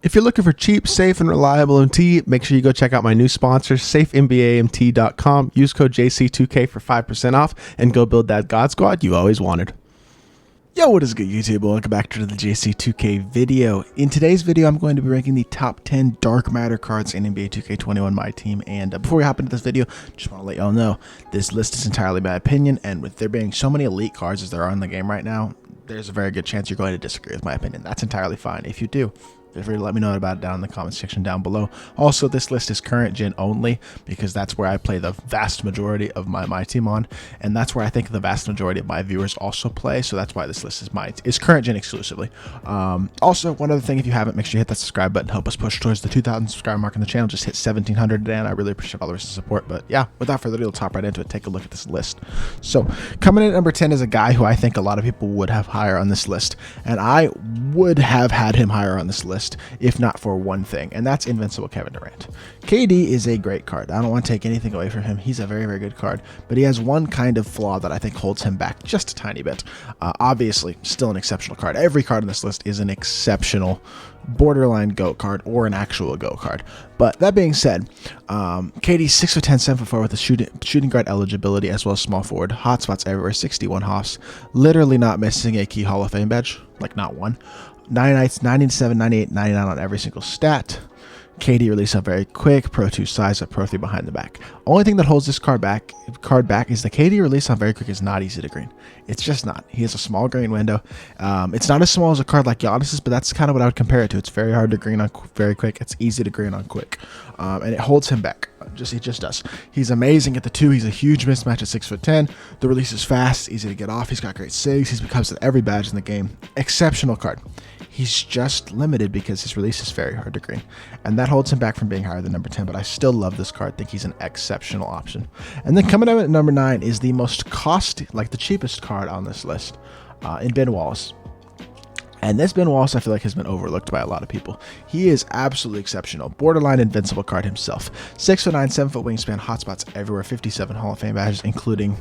If you're looking for cheap, safe, and reliable MT, make sure you go check out my new sponsor, safenbamt.com. Use code JC2K for 5% off and go build that God Squad you always wanted. Yo, what is good, YouTube? Welcome back to the JC2K video. In today's video, I'm going to be ranking the top 10 dark matter cards in NBA 2K21 MyTEAM. And before we hop into this video, just want to let y'all know this list is entirely my opinion. And with there being so many elite cards as there are in the game right now, there's a very good chance you're going to disagree with my opinion. That's entirely fine. If you do, feel free to let me know about it down in the comment section down below. Also, this list is current gen only because that's where I play the vast majority of my team on, and that's where I think the vast majority of my viewers also play. So that's why this list is current gen exclusively. Also, one other thing, if you haven't, make sure you hit that subscribe button. Help us push towards the 2,000 subscriber mark on the channel. Just hit 1,700 today, and I really appreciate all the recent support. But yeah, without further ado, let's hop right into it. Take a look at this list. So coming in at number 10 is a guy who I think a lot of people would have higher on this list, and I would have had him higher on this list if not for one thing, and that's Invincible Kevin Durant. KD is a great card. I don't want to take anything away from him. He's a very, very good card, but he has one kind of flaw that I think holds him back just a tiny bit. Obviously, still an exceptional card. Every card on this list is an exceptional borderline GOAT card or an actual GOAT card. But that being said, KD's 6'10", 7'4" with a shooting guard eligibility as well as small forward. Hotspots everywhere, 61 hops. Literally not missing a key Hall of Fame badge, like not one. 97, 98, 99 on every single stat. KD release up very quick, Pro 2 size up, Pro 3 behind the back. Only thing that holds this card back is the KD release on very quick is not easy to green. It's just not. He has a small green window. It's not as small as a card like Giannis's, but that's kind of what I would compare it to. It's very hard to green on very quick. It's easy to green on quick, and it holds him back. It just does. He's amazing at the 2. He's a huge mismatch at 6'10". The release is fast, easy to get off. He's got great saves. He's becomes at every badge in the game. Exceptional card. He's just limited because his release is very hard to green, and that holds him back from being higher than number 10, but I still love this card. I think he's an exceptional option. And then coming up at number 9 is the most the cheapest card on this list, in Ben Wallace. And this Ben Wallace, I feel like, has been overlooked by a lot of people. He is absolutely exceptional. Borderline invincible card himself. 6'9", 7-foot wingspan, hotspots everywhere, 57 Hall of Fame badges, including,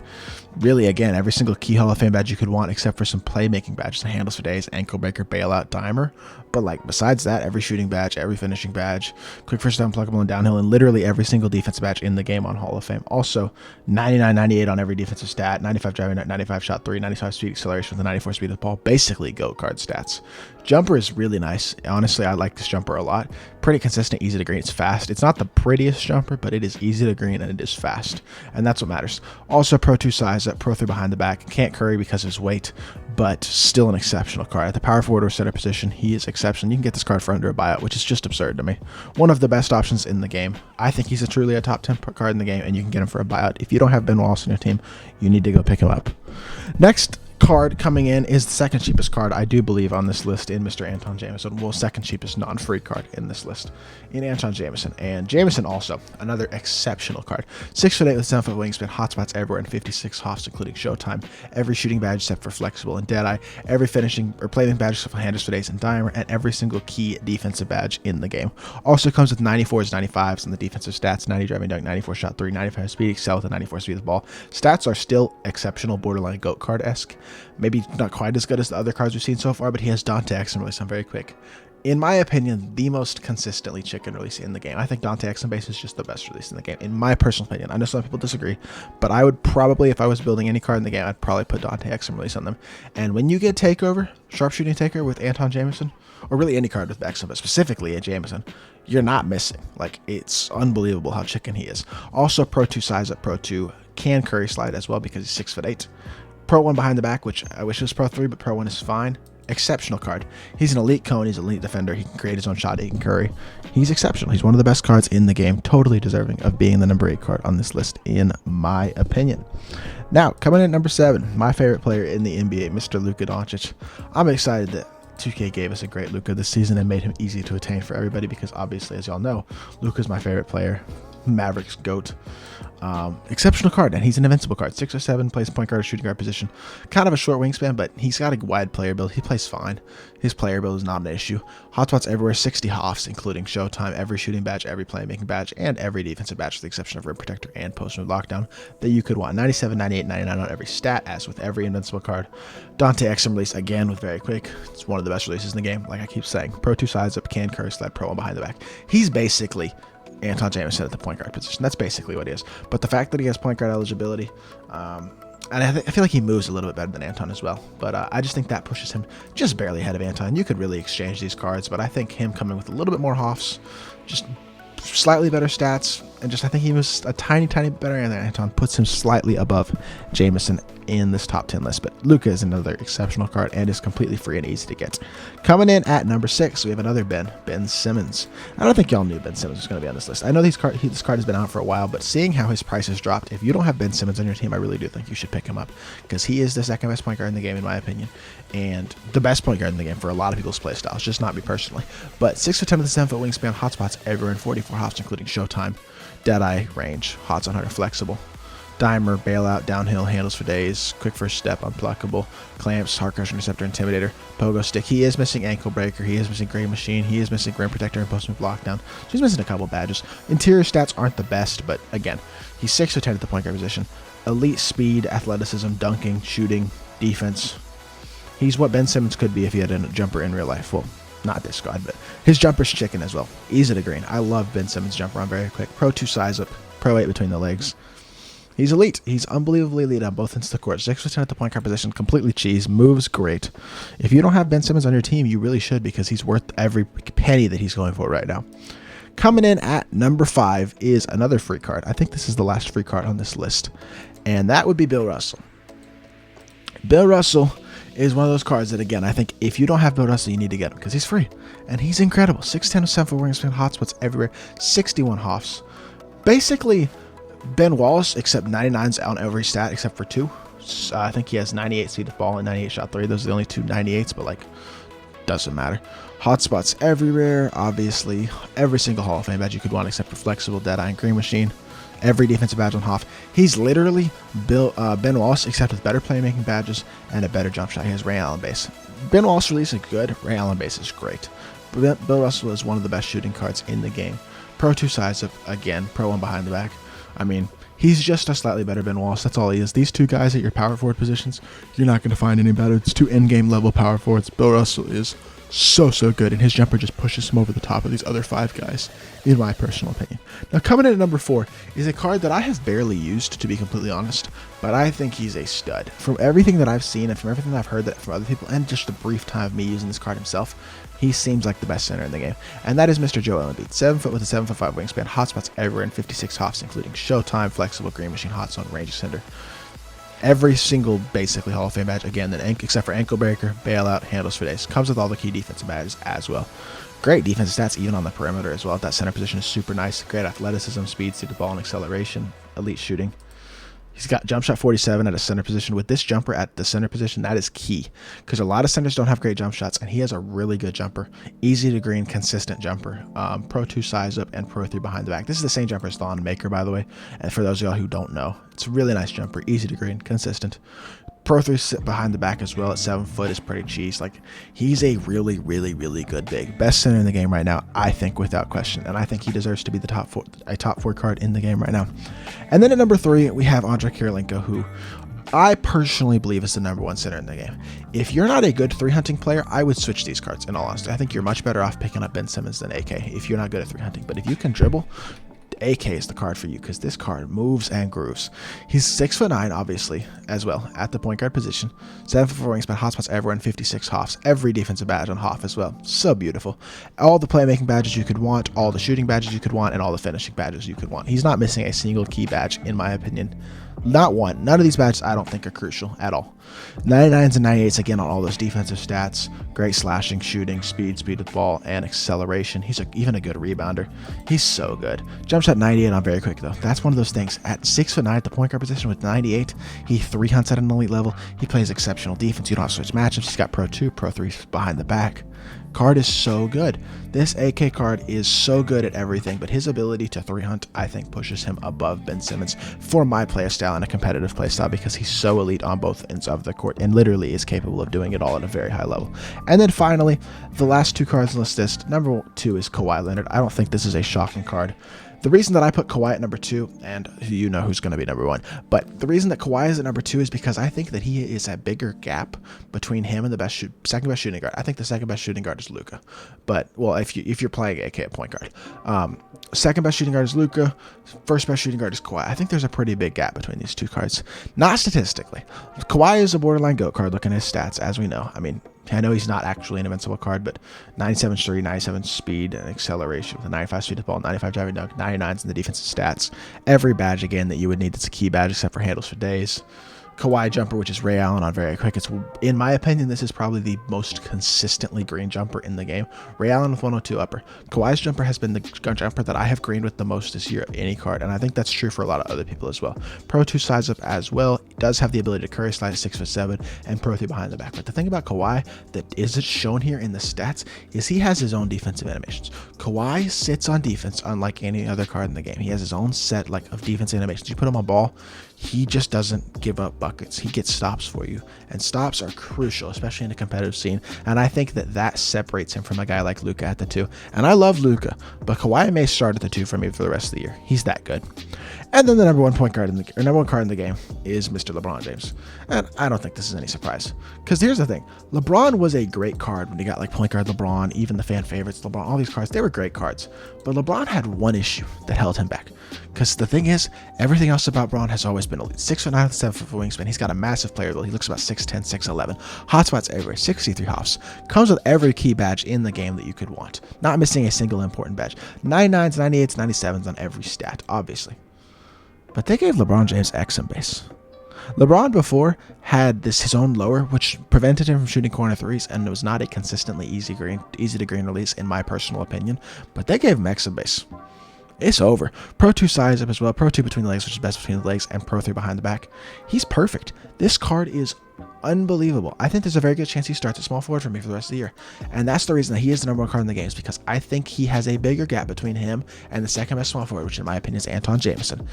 really, again, every single key Hall of Fame badge you could want, except for some playmaking badges, handles for days, ankle breaker, bailout, dimer. But like besides that, every shooting badge, every finishing badge, quick first down, pluggable, and downhill, and literally every single defensive badge in the game on Hall of Fame. Also, 99, 98 on every defensive stat, 95 driving, 95 shot 3, 95 speed acceleration with a 94 speed of the ball. Basically, GOAT card stats. Jumper is really nice. Honestly, I like this jumper a lot. Pretty consistent, easy to green. It's fast. It's not the prettiest jumper, but it is easy to green and it is fast, and that's what matters. Also, Pro 2 size up, Pro 3 behind the back. Can't curry because of his weight, but still an exceptional card. At the power forward or center position, he is exceptional. You can get this card for under a buyout, which is just absurd to me. One of the best options in the game. I think he's truly a top 10 card in the game, and you can get him for a buyout. If you don't have Ben Wallace on your team, you need to go pick him up. Next card coming in is the second cheapest card, I do believe, on this list in Mr. Anton Jameson. Well, second cheapest non-free card in this list in Anton Jameson. And Jameson also, another exceptional card. 6'8" with 7-foot wingspan, hotspots everywhere, and 56 hops, including Showtime. Every shooting badge except for Flexible and Deadeye. Every finishing or playmaking badge except for Handles for Days and Dimer, and every single key defensive badge in the game. Also comes with 94s, 95s on the defensive stats, 90 driving dunk, 94 shot 3, 95 speed, excel with a 94 speed of the ball. Stats are still exceptional, borderline GOAT card-esque. Maybe not quite as good as the other cards we've seen so far, but he has Dante Exum release on very quick. In my opinion, the most consistently chicken release in the game. I think Dante Exum base is just the best release in the game, in my personal opinion. I know some people disagree, but I would probably, if I was building any card in the game, I'd probably put Dante Exum release on them. And when you get Takeover, Sharpshooting Taker with Anton Jameson, or really any card with Exum, but specifically a Jameson, you're not missing. Like, it's unbelievable how chicken he is. Also, Pro 2 size up, Pro 2 can curry slide as well because he's 6'8". Pro 1 behind the back, which I wish was Pro 3, but Pro 1 is fine. Exceptional card. He's an elite cone. He's an elite defender. He can create his own shot. He can curry. He's exceptional. He's one of the best cards in the game. Totally deserving of being the number 8 card on this list, in my opinion. Now, coming in at number 7, my favorite player in the NBA, Mr. Luka Doncic. I'm excited that 2K gave us a great Luka this season and made him easy to attain for everybody because obviously, as y'all know, Luka's my favorite player Mavericks GOAT. Exceptional card, and he's an invincible card. 6'7", plays point guard or shooting guard position. Kind of a short wingspan, but he's got a wide player build. He plays fine. His player build is not an issue. Hotspots everywhere, 60 hoffs, including Showtime, every shooting badge, every playmaking badge, and every defensive badge with the exception of Rim Protector and Post-Move Lockdown that you could want. 97, 98, 99 on every stat, as with every invincible card. Dante Exum release again with very quick. It's one of the best releases in the game, like I keep saying. Pro 2 size up, can curse, sled, pro 1 behind the back. He's basically Anton Jameson at the point guard position. That's basically what he is. But the fact that he has point guard eligibility, and I feel like he moves a little bit better than Anton as well. But I just think that pushes him just barely ahead of Anton. You could really exchange these cards, but I think him coming with a little bit more hoffs, just slightly better stats, and just I think he was a tiny bit better than Anton, puts him slightly above Jameson in this top 10 list. But Luka is another exceptional card and is completely free and easy to get. Coming in at number 6, we have another Ben Simmons. I don't think y'all knew Ben Simmons was going to be on this list. I know this card has been out for a while, but seeing how his price has dropped, if you don't have Ben Simmons on your team, I really do think you should pick him up, because he is the second best point guard in the game in my opinion, and the best point guard in the game for a lot of people's play styles, just not me personally. But 6'10" with a 7-foot wingspan, hotspots everywhere, and 44 hops, including Showtime, Deadeye, range, hots on 100, flexible, dimer, bailout, downhill, handles for days, quick first step, unpluckable, clamps, hard crush, interceptor, intimidator, pogo stick. He is missing ankle breaker. He is missing gray machine. He is missing rim protector and post move lockdown. So he's missing a couple badges. Interior stats aren't the best, but again, he's 6'10" at the point guard position. Elite speed, athleticism, dunking, shooting, defense. He's what Ben Simmons could be if he had a jumper in real life. Well, not this squad, but his jumper's chicken as well. Easy to green. I love Ben Simmons' jumper on very quick. Pro 2 size up, Pro 8 between the legs. He's elite. He's unbelievably elite on both ends of the court. 6'10" at the point guard position, completely cheese, moves great. If you don't have Ben Simmons on your team, you really should, because he's worth every penny that he's going for right now. Coming in at number 5 is another free card. I think this is the last free card on this list, and that would be Bill Russell. Bill Russell is one of those cards that, again, I think if you don't have Bill Russell, you need to get him, because he's free, and he's incredible. 6'10", 7-foot wingspan, hotspots everywhere, 61 hoffs. Basically, Ben Wallace, except 99s on every stat except for 2. I think he has 98 speed of ball and 98 shot 3. Those are the only 2 98s, but, like, doesn't matter. Hotspots everywhere, obviously. Every single Hall of Fame badge you could want except for flexible, Deadeye, and green machine. Every defensive badge on Hoff. He's literally Ben Wallace, except with better playmaking badges and a better jump shot. He has Ray Allen base. Ben Wallace release is good. Ray Allen base is great. Bill Russell is one of the best shooting cards in the game. Pro 2 size up, again. Pro 1 behind the back. I mean, he's just a slightly better Ben Wallace. That's all he is. These two guys at your power forward positions, you're not going to find any better. It's 2 in-game level power forwards. Bill Russell is so good, and his jumper just pushes him over the top of these other 5 guys, in my personal opinion. Now, coming in at number 4 is a card that I have barely used, to be completely honest, but I think he's a stud. From everything that I've seen and from everything that I've heard from other people, and just the brief time of me using this card himself, he seems like the best center in the game, and that is Mr. Joel Embiid. 7 foot with a 7'5" wingspan, hotspots everywhere, and 56 hoffs, including Showtime, flexible, green machine, hot zone, range extender. Every single basically Hall of Fame badge, again, except for ankle breaker, bailout, handles for days. Comes with all the key defensive badges as well. Great defensive stats even on the perimeter as well. That center position is super nice. Great athleticism, speed, see the ball, and acceleration. Elite shooting. He's got jump shot 47 at a center position. With this jumper at the center position, that is key, because a lot of centers don't have great jump shots, and he has a really good jumper. Easy to green, consistent jumper. Pro 2 size up and Pro 3 behind the back. This is the same jumper as Thon Maker, by the way, and for those of y'all who don't know, it's a really nice jumper. Easy to green, consistent. Pro 3 sit behind the back as well at 7 foot is pretty cheese. Like, he's a really good big. Best center in the game right now, I think, without question. And I think he deserves to be the top 4 card in the game right now. And then at number 3, we have Andrei Kirilenko, who I personally believe is the number 1 center in the game. If you're not a good 3 hunting player, I would switch these cards, in all honesty. I think you're much better off picking up Ben Simmons than AK if you're not good at 3 hunting. But if you can dribble, AK is the card for you, because this card moves and grooves. He's 6'9", obviously, as well, at the point guard position. 7'4" wingspan, hotspots everywhere, and 56 hoffs. Every defensive badge on Hoff as well. So beautiful. All the playmaking badges you could want, all the shooting badges you could want, and all the finishing badges you could want. He's not missing a single key badge, in my opinion. Not one. None of these badges I don't think are crucial at all. 99s and 98s again on all those defensive stats. Great slashing, shooting, speed with the ball, and acceleration. He's even a good rebounder. He's so good. Jump shot 98 on very quick though. That's one of those things. At 6'9" at the point guard position with 98, he 3 hunts at an elite level. He plays exceptional defense. You don't have to switch matchups. He's got Pro 2, Pro 3 behind the back. Card is so good. This AK card is so good at everything, but his ability to 3-hunt, I think, pushes him above Ben Simmons for my playstyle and a competitive playstyle, because he's so elite on both ends of the court and literally is capable of doing it all at a very high level. And then finally, the last 2 cards on this list. Number 2 is Kawhi Leonard. I don't think this is a shocking card. The reason that I put Kawhi at number 2, and you know who's going to be number 1, but the reason that Kawhi is at number 2 is because I think that he is a bigger gap between him and the second best shooting guard. I think the second best shooting guard is Luka, but well, if you're playing AK at point guard, second best shooting guard is Luka, first best shooting guard is Kawhi. I think there's a pretty big gap between these 2 cards. Not statistically. Kawhi is a borderline GOAT card looking at his stats, as we know. I mean, I know he's not actually an invincible card, but 97 3, 97 speed and acceleration with a 95 speed to ball, 95 driving dunk, 99s in the defensive stats. Every badge, again, that you would need. That's a key badge except for handles for days. Kawhi jumper, which is Ray Allen on very quick. It's, in my opinion, this is probably the most consistently green jumper in the game. Ray Allen with 102 upper. Kawhi's jumper has been the jumper that I have greened with the most this year of any card, and I think that's true for a lot of other people as well. Pro 2 size up as well. He does have the ability to curry slide at 6'7" and Pro 3 behind the back. But the thing about Kawhi that isn't shown here in the stats is he has his own defensive animations. Kawhi sits on defense unlike any other card in the game. He has his own set of defensive animations. You put him on ball, he just doesn't give up buckets. He gets stops for you, and stops are crucial, especially in a competitive scene. And I think that separates him from a guy like Luka at the 2. And I love Luka, but Kawhi may start at the 2 for me for the rest of the year. He's that good. And then the number 1 card in the game is Mr. LeBron James. And I don't think this is any surprise, because here's the thing: LeBron was a great card when you got like point guard LeBron, even the fan favorites LeBron. All these cards, they were great cards, but LeBron had one issue that held him back. Because the thing is, everything else about Braun has always been elite. 6'9" with 7' wingspan. He's got a massive player build. He looks about 6'10", 6'11". Hotspots everywhere. 63 hops. Comes with every key badge in the game that you could want. Not missing a single important badge. 99s, 98s, 97s on every stat, obviously. But they gave LeBron James X in base. LeBron before had his own lower, which prevented him from shooting corner threes, and it was not a consistently easy to green release in my personal opinion. But they gave him X in base. It's over. Pro 2 size up as well. Pro 2 between the legs, which is best between the legs, and Pro 3 behind the back. He's perfect. This card is unbelievable. I think there's a very good chance he starts at small forward for me for the rest of the year. And that's the reason that he is the number 1 card in the game, is because I think he has a bigger gap between him and the second best small forward, which in my opinion is Anton Jameson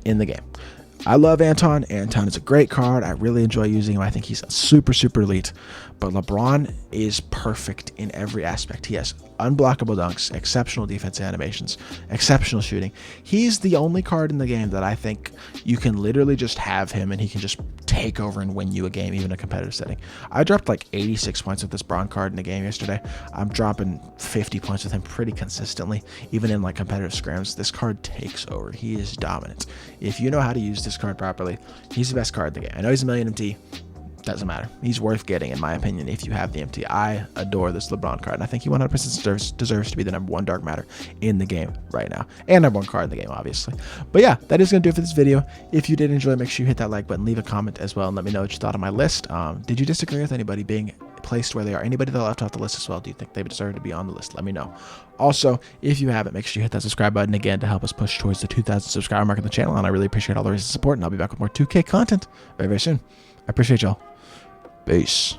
in the game. I love Anton. Anton is a great card. I really enjoy using him. I think he's super, super elite. But LeBron is perfect in every aspect. He has unblockable dunks, exceptional defensive animations, exceptional shooting. He's the only card in the game that I think you can literally just have him and he can just take over and win you a game, even in a competitive setting. I dropped like 86 points with this Braun card in the game yesterday. I'm dropping 50 points with him pretty consistently, even in like competitive scrims. This card takes over. He is dominant. If you know how to use this card properly, he's the best card in the game. I know he's a million MT. Doesn't matter. He's worth getting, in my opinion, if you have the MT. I adore this LeBron card, and I think he 100% deserves to be the number 1 dark matter in the game right now, and number 1 card in the game, obviously. But yeah, that is going to do it for this video. If you did enjoy, make sure you hit that like button, leave a comment as well, and let me know what you thought of my list. Did you disagree with anybody being placed where they are? Anybody that left off the list as well, do you think they deserve to be on the list? Let me know. Also, if you haven't, make sure you hit that subscribe button again to help us push towards the 2,000 subscriber mark on the channel, and I really appreciate all the recent support, and I'll be back with more 2K content very, very soon. I appreciate y'all. Peace.